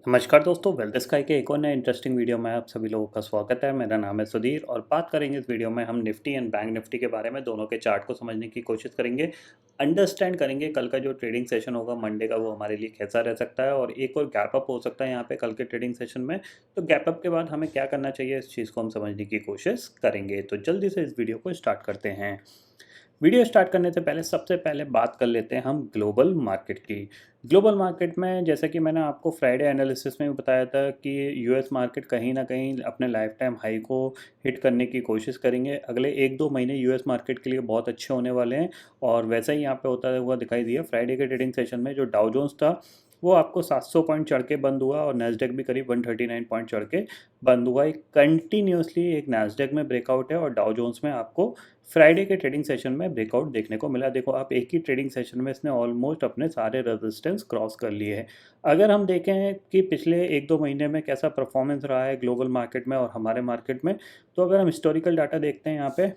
नमस्कार दोस्तों, wealth sky के एक और नए इंटरेस्टिंग वीडियो में आप सभी लोगों का स्वागत है। मेरा नाम है सुधीर और बात करेंगे इस वीडियो में हम निफ्टी एंड बैंक निफ्टी के बारे में। दोनों के चार्ट को समझने की कोशिश करेंगे, अंडरस्टैंड करेंगे कल का जो ट्रेडिंग सेशन होगा मंडे का, वो हमारे लिए कैसा रह सकता है और एक और गैप अप हो सकता है यहाँ पे कल के ट्रेडिंग सेशन में। तो गैप अप के बाद हमें क्या करना चाहिए, इस चीज़ को हम समझने की कोशिश करेंगे। तो जल्दी से इस वीडियो को स्टार्ट करते हैं। वीडियो स्टार्ट करने से पहले सबसे पहले बात कर लेते हैं हम ग्लोबल मार्केट की। ग्लोबल मार्केट में जैसा कि मैंने आपको फ्राइडे एनालिसिस में भी बताया था कि यूएस मार्केट कहीं ना कहीं अपने लाइफ टाइम हाई को हिट करने की कोशिश करेंगे। अगले 1-2 महीने यूएस मार्केट के लिए बहुत अच्छे होने वाले हैं और वैसा ही यहाँ पे होता हुआ दिखाई दिया। फ्राइडे के ट्रेडिंग सेशन में जो डाउ जोन्स था वो आपको 700 पॉइंट चढ़ के बंद हुआ और नैस्डैक भी करीब 139 पॉइंट चढ़ के बंद हुआ। एक कंटिन्यूसली एक नैस्डैक में ब्रेकआउट है और डाउ जोन्स में आपको फ्राइडे के ट्रेडिंग सेशन में ब्रेकआउट देखने को मिला। देखो आप, एक ही ट्रेडिंग सेशन में इसने ऑलमोस्ट अपने सारे रेजिस्टेंस क्रॉस कर लिए हैं। अगर हम देखें कि पिछले 1-2 महीने में कैसा परफॉर्मेंस रहा है ग्लोबल मार्केट में और हमारे मार्केट में, तो अगर हम हिस्टोरिकल डाटा देखते हैं यहाँ पे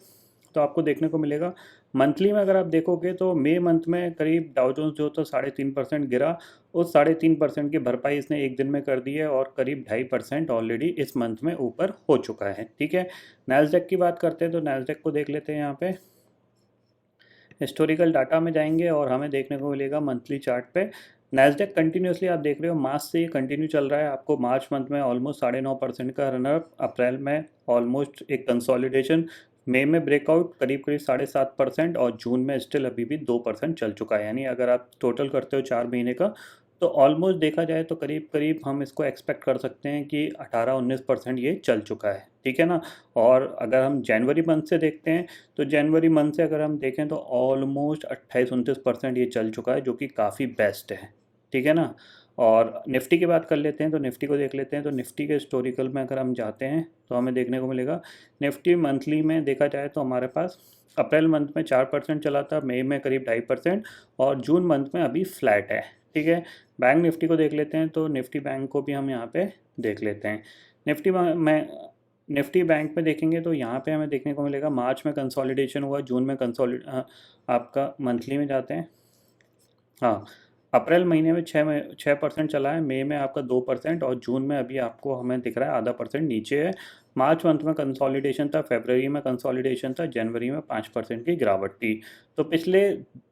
तो आपको देखने को मिलेगा मंथली में। अगर आप देखोगे तो मई मंथ में करीब डाउ जोन्स जो तो 3.5% गिरा। उस 3.5% की भरपाई इसने एक दिन में कर दी है और करीब 2.5% ऑलरेडी इस मंथ में ऊपर हो चुका है। ठीक है, नैस्डैक की बात करते हैं तो नैस्डैक को देख लेते हैं। यहाँ पे हिस्टोरिकल डाटा में जाएंगे और हमें देखने को मिलेगा मंथली चार्ट पे नैस्डैक कंटिन्यूसली आप देख रहे हो मार्च से ये कंटिन्यू चल रहा है। आपको मार्च मंथ में ऑलमोस्ट 9.5% का रनअप, अप्रैल में ऑलमोस्ट एक कंसोलिडेशन, मई में ब्रेकआउट करीब करीब 7.5% और जून में स्टिल अभी भी 2% चल चुका है। यानी अगर आप टोटल करते हो 4 महीने का तो ऑलमोस्ट देखा जाए तो करीब करीब हम इसको एक्सपेक्ट कर सकते हैं कि 18-19% ये चल चुका है। ठीक है ना। और अगर हम जनवरी मंथ से देखते हैं तो जनवरी मंथ से अगर हम देखें तो ऑलमोस्ट 28-29% ये चल चुका है, जो कि काफ़ी बेस्ट है। ठीक है ना। और निफ्टी की बात कर लेते हैं तो निफ्टी को देख लेते हैं। तो निफ्टी के हिस्टोरिकल में अगर हम जाते हैं तो हमें देखने को मिलेगा निफ्टी मंथली में देखा जाए तो हमारे पास अप्रैल मंथ में 4% चला था, मई में करीब 2.5% और जून मंथ में अभी फ्लैट है। ठीक है। बैंक निफ्टी को देख लेते हैं तो निफ्टी बैंक को भी हम यहाँ पे देख लेते हैं। निफ्टी बैंक में देखेंगे तो यहाँ पे हमें देखने को मिलेगा मार्च में कंसोलिडेशन हुआ, जून में आपका मंथली में जाते हैं। हाँ, अप्रैल महीने में 6% चला है, मई में आपका 2% और जून में अभी आपको हमें दिख रहा है आधा परसेंट नीचे है। मार्च मंथ में कंसोलिडेशन था, फरवरी में कंसोलिडेशन था, जनवरी में 5% की गिरावट थी। तो पिछले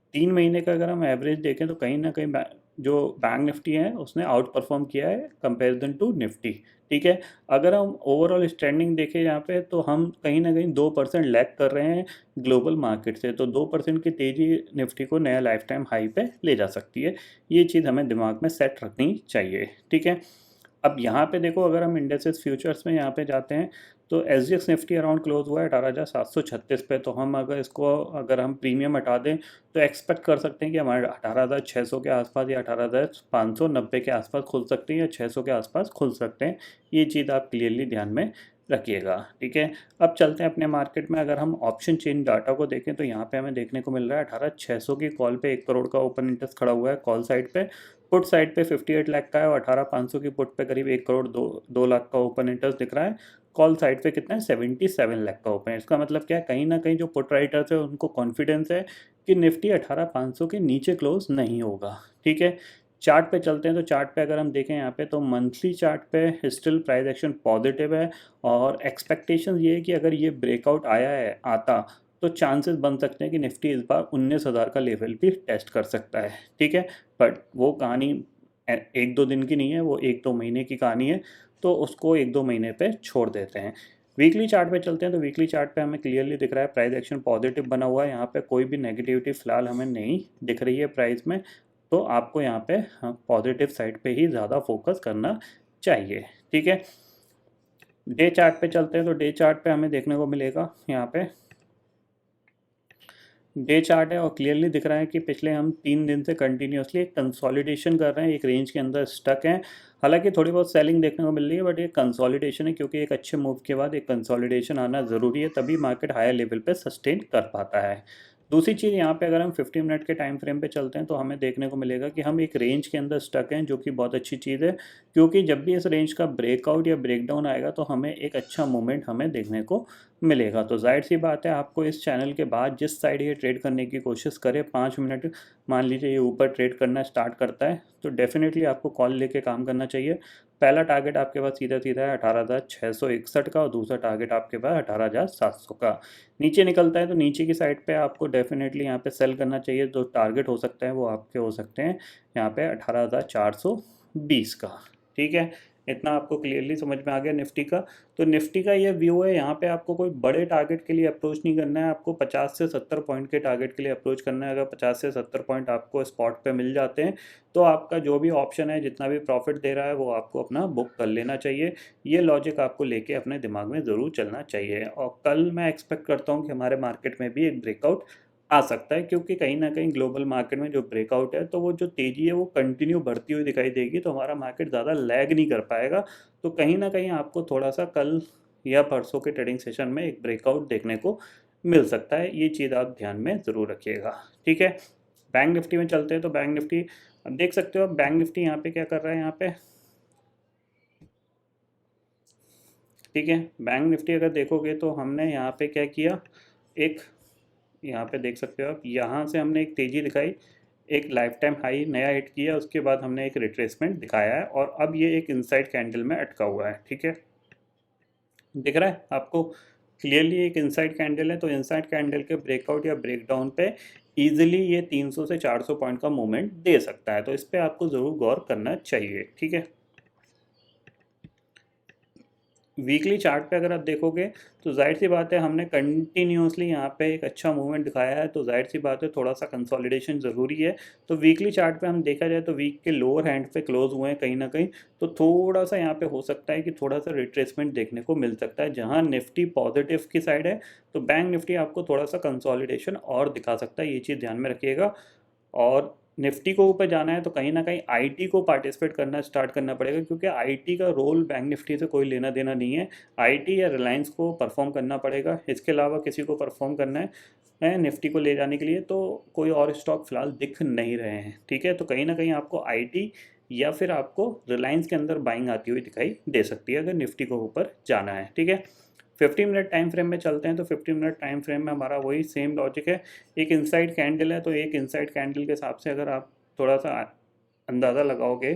3 महीने का अगर हम एवरेज देखें तो कहीं ना कहीं जो बैंक निफ्टी है उसने आउट परफॉर्म किया है कंपेरिजन टू निफ्टी। ठीक है। अगर हम ओवरऑल स्टैंडिंग देखें यहाँ पे तो हम कहीं ना कहीं 2% लैग कर रहे हैं ग्लोबल मार्केट से। तो 2% की तेज़ी निफ्टी को नया लाइफ टाइम हाई पे ले जा सकती है। ये चीज़ हमें दिमाग में सेट रखनी चाहिए। ठीक है। अब यहाँ पे देखो, अगर हम इंडेक्सेस फ्यूचर्स में यहाँ पे जाते हैं तो S G x Nifty around close हुआ है 18,736 पे। तो हम अगर हम प्रीमियम हटा दें तो एक्सपेक्ट कर सकते हैं कि हमारे 18,600 के आसपास या 18,590 के आसपास खुल सकते हैं या 600 के आसपास खुल सकते हैं। ये चीज़ आप क्लियरली ध्यान में रखिएगा। ठीक है। अब चलते हैं अपने मार्केट में। अगर हम ऑप्शन चेन डाटा को देखें तो यहाँ पे हमें देखने को मिल रहा है 18,600 की कॉल पे 1 करोड़ का ओपन इंटरेस्ट खड़ा हुआ है कॉल साइड पे। पुट साइड पे 58 लाख का है और 18,500 की पुट पे करीब 1 करोड़ 2 लाख का ओपन इंटरेस्ट दिख रहा है। कॉल साइड पे कितना है, 77 लाख का ओपन है। इसका मतलब क्या है, कहीं ना कहीं जो पुट राइटर्स है उनको कॉन्फिडेंस है कि निफ्टी 18,500 के नीचे क्लोज नहीं होगा। ठीक है। चार्ट पे चलते हैं तो चार्ट पे अगर हम देखें यहाँ पे तो मंथली चार्ट पे स्टिल प्राइस एक्शन पॉजिटिव है और एक्सपेक्टेशन ये है कि अगर ये ब्रेकआउट आता तो चांसेस बन सकते हैं कि निफ्टी इस बार 19,000 का लेवल भी टेस्ट कर सकता है। ठीक है। बट वो कहानी 1-2 दिन की नहीं है, वो 1-2 महीने की कहानी है। तो उसको 1-2 महीने पे छोड़ देते हैं। वीकली चार्ट पे चलते हैं तो वीकली चार्ट पे हमें क्लियरली दिख रहा है प्राइस एक्शन पॉजिटिव बना हुआ है। यहाँ पे कोई भी नेगेटिविटी फिलहाल हमें नहीं दिख रही है प्राइस में। तो आपको यहाँ पे पॉजिटिव साइड पे ही ज़्यादा फोकस करना चाहिए। ठीक है। डे चार्ट पे चलते हैं तो डे चार्ट पे हमें देखने को मिलेगा यहाँ पे डे चार्ट है और क्लियरली दिख रहा है कि पिछले हम 3 दिन से कंटिन्यूसली एक कंसोलिडेशन कर रहे हैं, एक रेंज के अंदर स्टक हैं। हालांकि थोड़ी बहुत सेलिंग देखने को मिल रही है बट ये कंसोलिडेशन है, क्योंकि एक अच्छे मूव के बाद एक कंसोलिडेशन आना ज़रूरी है, तभी मार्केट हायर लेवल पे सस्टेन कर पाता है। दूसरी चीज़ यहाँ पे अगर हम 50 मिनट के टाइम फ्रेम पे चलते हैं तो हमें देखने को मिलेगा कि हम एक रेंज के अंदर स्टक हैं, जो कि बहुत अच्छी चीज़ है क्योंकि जब भी इस रेंज का ब्रेकआउट या ब्रेकडाउन आएगा तो हमें एक अच्छा मूवमेंट हमें देखने को मिलेगा। तो जाहिर सी बात है आपको इस चैनल के बाद जिस साइड ये ट्रेड करने की कोशिश करे, 5 मिनट मान लीजिए ये ऊपर ट्रेड करना स्टार्ट करता है तो डेफिनेटली आपको कॉल लेके काम करना चाहिए। पहला टारगेट आपके पास सीधा सीधा है 18,661 का और दूसरा टारगेट आपके पास 18,700 का। नीचे निकलता है तो नीचे की साइड पे आपको डेफिनेटली यहाँ पे सेल करना चाहिए। जो टारगेट हो सकता है वो आपके हो सकते हैं यहाँ पे 18,420 का। ठीक है, इतना आपको क्लियरली समझ में आ गया निफ्टी का। तो निफ्टी का ये व्यू है, यहाँ पे आपको कोई बड़े टारगेट के लिए अप्रोच नहीं करना है, आपको 50 से 70 पॉइंट के टारगेट के लिए अप्रोच करना है। अगर 50 से 70 पॉइंट आपको स्पॉट पे मिल जाते हैं तो आपका जो भी ऑप्शन है, जितना भी प्रॉफिट दे रहा है, वो आपको अपना बुक कर लेना चाहिए। ये लॉजिक आपको लेके अपने दिमाग में ज़रूर चलना चाहिए। और कल मैं एक्सपेक्ट करता हूँ कि हमारे मार्केट में भी एक ब्रेकआउट आ सकता है, क्योंकि कहीं ना कहीं ग्लोबल मार्केट में जो ब्रेकआउट है तो वो जो तेज़ी है वो कंटिन्यू बढ़ती हुई दिखाई देगी, तो हमारा मार्केट ज़्यादा लैग नहीं कर पाएगा। तो कहीं ना कहीं आपको थोड़ा सा कल या परसों के ट्रेडिंग सेशन में एक ब्रेकआउट देखने को मिल सकता है। ये चीज़ आप ध्यान में ज़रूर रखिएगा। ठीक है, बैंक निफ्टी में चलते हैं। तो बैंक निफ्टी अब देख सकते हो, अब बैंक निफ्टी यहाँ पे क्या कर रहा है यहाँ पे। ठीक है, बैंक निफ्टी अगर देखोगे तो हमने यहाँ पे क्या किया, एक यहाँ पे देख सकते हो आप, यहाँ से हमने एक तेज़ी दिखाई, एक लाइफ टाइम हाई नया हिट किया, उसके बाद हमने एक रिट्रेसमेंट दिखाया है और अब ये एक इनसाइड कैंडल में अटका हुआ है। ठीक है, दिख रहा है आपको क्लियरली एक इनसाइड कैंडल है। तो इनसाइड कैंडल के ब्रेकआउट या ब्रेकडाउन पे इजीली ये 300 से 400 पॉइंट का मूवमेंट दे सकता है, तो इस पर आपको ज़रूर गौर करना चाहिए। ठीक है, वीकली चार्ट पे अगर आप देखोगे तो जाहिर सी बात है हमने कंटिन्यूसली यहाँ पे एक अच्छा मूवमेंट दिखाया है, तो जाहिर सी बात है थोड़ा सा कंसोलिडेशन ज़रूरी है। तो वीकली चार्ट पे हम देखा जाए तो वीक के लोअर हैंड पे क्लोज हुए हैं कहीं ना कहीं, तो थोड़ा सा यहाँ पे हो सकता है कि थोड़ा सा रिट्रेसमेंट देखने को मिल सकता है। जहाँ निफ्टी पॉजिटिव की साइड है तो बैंक निफ्टी आपको थोड़ा सा कंसोलिडेशन और दिखा सकता है, ये चीज़ ध्यान में रखिएगा। और निफ्टी को ऊपर जाना है तो कहीं ना कहीं आईटी को पार्टिसिपेट करना स्टार्ट करना पड़ेगा, क्योंकि आईटी का रोल बैंक निफ्टी से कोई लेना देना नहीं है। आईटी या रिलायंस को परफॉर्म करना पड़ेगा, इसके अलावा किसी को परफॉर्म करना है निफ्टी को ले जाने के लिए तो कोई और स्टॉक फिलहाल दिख नहीं रहे हैं। ठीक है, तो कहीं ना कहीं आपको आईटी या फिर आपको रिलायंस के अंदर बाइंग आती हुई दिखाई दे सकती है अगर निफ्टी को ऊपर जाना है। ठीक है, 15 मिनट टाइम फ्रेम में चलते हैं। तो 15 मिनट टाइम फ्रेम में हमारा वही सेम लॉजिक है, एक इनसाइड कैंडल है, तो एक इनसाइड कैंडल के हिसाब से अगर आप थोड़ा सा अंदाज़ा लगाओगे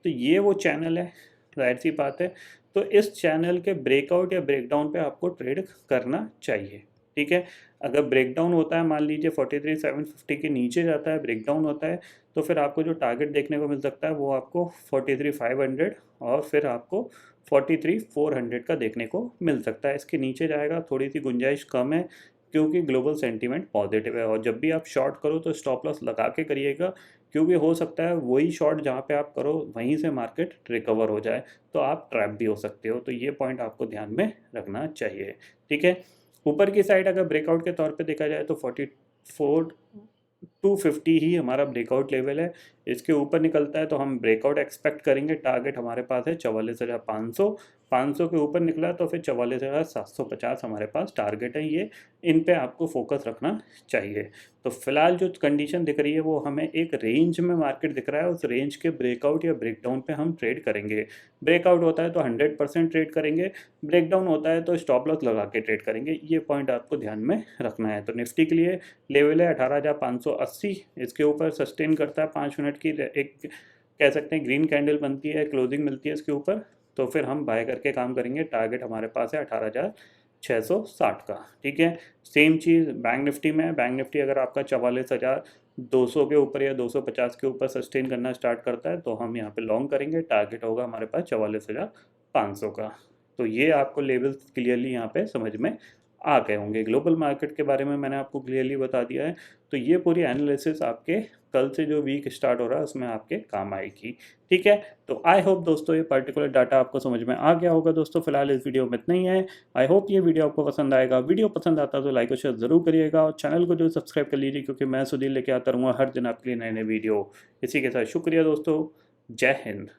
तो ये वो चैनल है, जाहिर सी बात है। तो इस चैनल के ब्रेकआउट या ब्रेकडाउन पे आपको ट्रेड करना चाहिए। ठीक है, अगर ब्रेकडाउन होता है, मान लीजिए 43,750 के नीचे जाता है, ब्रेकडाउन होता है, तो फिर आपको जो टारगेट देखने को मिल सकता है वो आपको 43,500 और फिर आपको 43,400 का देखने को मिल सकता है। इसके नीचे जाएगा थोड़ी सी गुंजाइश कम है, क्योंकि ग्लोबल सेंटीमेंट पॉजिटिव है। और जब भी आप शॉर्ट करो तो स्टॉप लॉस लगा के करिएगा, क्योंकि हो सकता है वही शॉर्ट जहाँ पे आप करो वहीं से मार्केट रिकवर हो जाए, तो आप ट्रैप भी हो सकते हो। तो ये पॉइंट आपको ध्यान में रखना चाहिए। ठीक है, ऊपर की साइड अगर ब्रेकआउट के तौर पे देखा जाए तो 44,250 ही हमारा ब्रेकआउट लेवल है। इसके ऊपर निकलता है तो हम ब्रेकआउट एक्सपेक्ट करेंगे। टारगेट हमारे पास है 44,500, 500 के ऊपर निकला तो फिर 44,750 हमारे पास टारगेट है। ये इन पे आपको फोकस रखना चाहिए। तो फिलहाल जो कंडीशन दिख रही है वो हमें एक रेंज में मार्केट दिख रहा है, उस रेंज के ब्रेकआउट या ब्रेकडाउन पे हम ट्रेड करेंगे। ब्रेकआउट होता है तो 100% ट्रेड करेंगे, ब्रेकडाउन होता है तो स्टॉप लॉस लगा के ट्रेड करेंगे। ये पॉइंट आपको ध्यान में रखना है। तो निफ्टी के लिए लेवल है 18,580, इसके ऊपर सस्टेन करता है 5 मिनट की एक कह सकते हैं ग्रीन कैंडल बनती है, क्लोजिंग मिलती है इसके ऊपर, तो फिर हम बाय करके काम करेंगे। टारगेट हमारे पास है 18,660 का। ठीक है, सेम चीज़ बैंक निफ्टी में है। बैंक निफ्टी अगर आपका 44,200 के ऊपर या 250 के ऊपर सस्टेन करना स्टार्ट करता है तो हम यहाँ पे लॉन्ग करेंगे। टारगेट होगा हमारे पास 44,500 का। तो ये आपको लेवल्स क्लियरली यहाँ पे समझ में आ गए होंगे। ग्लोबल मार्केट के बारे में मैंने आपको क्लियरली बता दिया है। तो ये पूरी एनालिसिस आपके कल से जो वीक स्टार्ट हो रहा है उसमें आपके काम आएगी। ठीक है, तो आई होप दोस्तों ये पर्टिकुलर डाटा आपको समझ में आ गया होगा। दोस्तों फिलहाल इस वीडियो में इतना ही है। आई होप ये वीडियो आपको पसंद आएगा। वीडियो पसंद आता है तो लाइक और शेयर जरूर करिएगा और चैनल को जो सब्सक्राइब कर लीजिए, क्योंकि मैं सुधीर लेके आता रहूँगा हर दिन आपके लिए नए नए वीडियो। इसी के साथ शुक्रिया दोस्तों, जय हिंद।